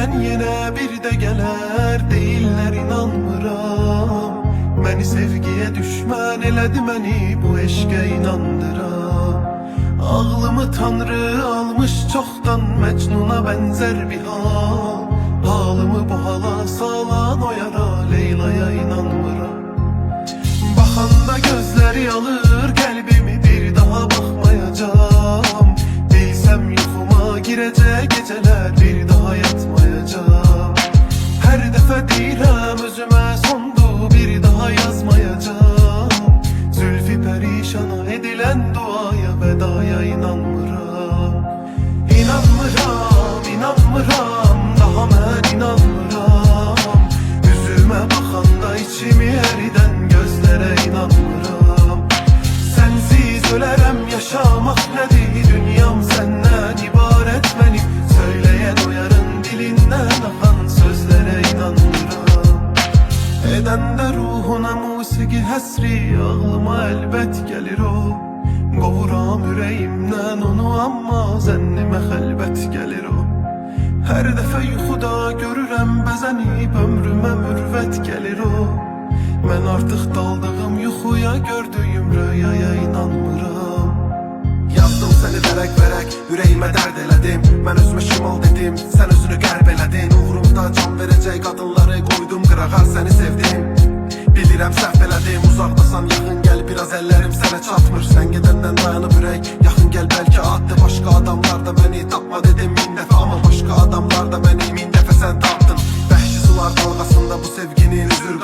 deyən yenə bir də gələr, deyirlər inanmıram. Məni sevgiyə düşmən elədi, məni bu eşqə inandıram. Ağlımı Tanrı almış çoxdan, Məcnuna bənzər bir hal. Halımı bu hala salan o yara, Leylaya inanmıram. Baxanda gözləri alır qəlbimi, bir daha baxmayacağım. Bilsəm yuxuma girəcək gecələr, bir daha yatmayacağım. Hər dəfə deyirəm özümə sondu, bir daha yazmayacağım. Zülfü pərişana edilən duaya, vədaya inanmıram. İnanmıram, inanmıram, daha mən inanmıram. Üzümə baxanda içimi əridən gözlərə inanmıram. Sənsiz ölərəm, yaşamaq nədir, dünyam səndən ibarət mənim. Söyləyən o yarın dilindən axan sözlərə inanmıram. Edəndə ruhuna musiqi həsri, ağlıma əlbət gəlir o. Qovuram ürəyimdən onu, amma zənnimə xəlbət gəlir o. Hər dəfə yuxuda görürəm bəzənib, ömrümə mürvət gəlir o. Mən artıq daldığım yuxuya, gördüyüm rüyaya inanmıram. Yazdım səni vərək-vərək, ürəyimə dərd elədim. Mən özümə şimal dedim, sən özünü qərb elədin. Uğrumda can verəcək qadınları qoydum qırağa, səni sevdim. Bilirəm səhv elədim, uzaqdasan yaxın gəl, biraz əllərim sənə çatmır. Sən gedəndən dayanıb ürək, yaxın gəl bəlkə addı. Başqa adamlar da məni tapma dedim min dəfə, amma başqa adamlar da məni min dəfə sən tapdın. Vəhşi sular dalğasında bu sevginin üzür